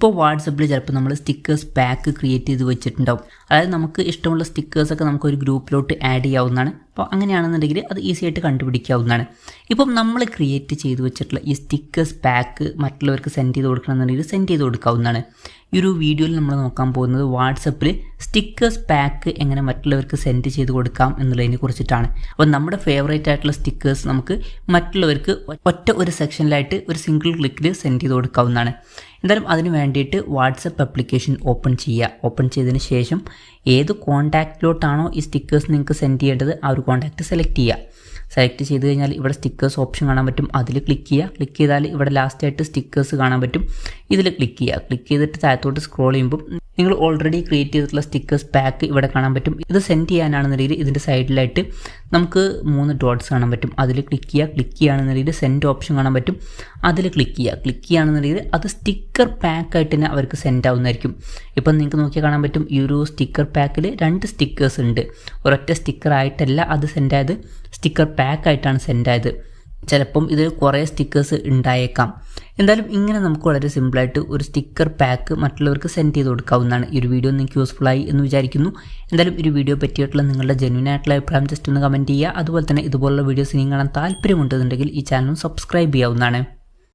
ഇപ്പോൾ വാട്സപ്പിൽ ചിലപ്പോൾ നമ്മൾ സ്റ്റിക്കേഴ്സ് പാക്ക് ക്രിയേറ്റ് ചെയ്ത് വെച്ചിട്ടുണ്ടാവും. അതായത് നമുക്ക് ഇഷ്ടമുള്ള സ്റ്റിക്കേഴ്സൊക്കെ നമുക്ക് ഒരു ഗ്രൂപ്പിലോട്ട് ആഡ് ചെയ്യാവുന്നതാണ്. അപ്പോൾ അങ്ങനെയാണെന്നുണ്ടെങ്കിൽ അത് ഈസി ആയിട്ട് കണ്ടുപിടിക്കാവുന്നതാണ്. ഇപ്പം നമ്മൾ ക്രിയേറ്റ് ചെയ്ത് വെച്ചിട്ടുള്ള ഈ സ്റ്റിക്കേഴ്സ് പാക്ക് മറ്റുള്ളവർക്ക് സെൻഡ് ചെയ്ത് കൊടുക്കണമെന്നുണ്ടെങ്കിൽ സെൻഡ് ചെയ്ത് കൊടുക്കാവുന്നതാണ്. ഈ ഒരു വീഡിയോയിൽ നമ്മൾ നോക്കാൻ പോകുന്നത് വാട്സപ്പിൽ സ്റ്റിക്കേഴ്സ് പാക്ക് എങ്ങനെ മറ്റുള്ളവർക്ക് സെൻഡ് ചെയ്ത് കൊടുക്കാം എന്നുള്ളതിനെ കുറിച്ചിട്ടാണ്. അപ്പോൾ നമ്മുടെ ഫേവറേറ്റ് ആയിട്ടുള്ള സ്റ്റിക്കേഴ്സ് നമുക്ക് മറ്റുള്ളവർക്ക് ഒറ്റ ഒരു സെക്ഷനിലായിട്ട് ഒരു സിംഗിൾ ക്ലിക്കിൽ സെൻഡ് ചെയ്ത് കൊടുക്കാവുന്നതാണ്. എന്തായാലും അതിന് വേണ്ടിയിട്ട് വാട്സപ്പ് ആപ്ലിക്കേഷൻ ഓപ്പൺ ചെയ്യുക. ഓപ്പൺ ചെയ്തതിന് ശേഷം ഏത് കോൺടാക്റ്റിലോട്ടാണോ ഈ സ്റ്റിക്കേഴ്സ് നിങ്ങൾക്ക് സെൻഡ് ചെയ്യേണ്ടത് ആ ഒരു കോൺടാക്റ്റ് സെലക്ട് ചെയ്യുക. സെലക്ട് ചെയ്ത് കഴിഞ്ഞാൽ ഇവിടെ സ്റ്റിക്കേഴ്സ് ഓപ്ഷൻ കാണാൻ പറ്റും. അതിൽ ക്ലിക്ക് ചെയ്യുക. ക്ലിക്ക് ചെയ്താൽ ഇവിടെ ലാസ്റ്റായിട്ട് സ്റ്റിക്കേഴ്സ് കാണാൻ പറ്റും. ഇതിൽ ക്ലിക്ക് ചെയ്യുക. ക്ലിക്ക് ചെയ്തിട്ട് താഴത്തോട്ട് സ്ക്രോൾ ചെയ്യുമ്പോൾ നിങ്ങൾ ഓൾറെഡി ക്രിയേറ്റ് ചെയ്തിട്ടുള്ള സ്റ്റിക്കേഴ്സ് പാക്ക് ഇവിടെ കാണാൻ പറ്റും. ഇത് സെൻഡ് ചെയ്യാനാണെന്നുണ്ടെങ്കിൽ ഇതിൻ്റെ സൈഡിലായിട്ട് നമുക്ക് 3 ഡോട്ട്സ് കാണാൻ പറ്റും. അതിൽ ക്ലിക്ക് ചെയ്യുക. ക്ലിക്ക് ചെയ്യുകയാണെന്നുണ്ടെങ്കിൽ സെൻഡ് ഓപ്ഷൻ കാണാൻ പറ്റും. അതിൽ ക്ലിക്ക് ചെയ്യുക. ക്ലിക്ക് ചെയ്യുകയാണെന്നുണ്ടെങ്കിൽ അത് സ്റ്റിക്കർ പാക്കായിട്ട് തന്നെ അവർക്ക് സെൻഡ് ആവുന്നതായിരിക്കും. ഇപ്പം നിങ്ങൾക്ക് നോക്കിയാൽ കാണാൻ പറ്റും ഈ ഒരു സ്റ്റിക്കർ പാക്കിൽ 2 സ്റ്റിക്കേഴ്സ് ഉണ്ട്. ഒരൊറ്റ സ്റ്റിക്കർ ആയിട്ടല്ല അത് സെൻഡ് ആയത്, സ്റ്റിക്കർ പാക്കായിട്ടാണ് സെൻഡ് ആയത്. ചിലപ്പം ഇത് കുറേ സ്റ്റിക്കേഴ്സ് ഉണ്ടായേക്കാം. എന്തായാലും ഇങ്ങനെ നമുക്ക് വളരെ സിമ്പിളായിട്ട് ഒരു സ്റ്റിക്കർ പാക്ക് മറ്റുള്ളവർക്ക് സെൻഡ് ചെയ്ത് കൊടുക്കാവുന്നതാണ്. ഈ ഒരു വീഡിയോ നിങ്ങൾക്ക് യൂസ്ഫുൾ ആയി എന്ന് വിചാരിക്കുന്നു. എന്തായാലും ഒരു വീഡിയോ പറ്റിയിട്ടുള്ള നിങ്ങളുടെ ജെന്യൂൻ ആയിട്ടുള്ള അഭിപ്രായം ജസ്റ്റ് ഒന്ന് കമൻറ്റ് ചെയ്യുക. അതുപോലെ തന്നെ ഇതുപോലുള്ള വീഡിയോസ് ഇനി കാണാൻ താല്പര്യമുണ്ടെന്നുണ്ടെങ്കിൽ ഈ ചാനൽ സബ്സ്ക്രൈബ് ചെയ്യാവുന്നതാണ്.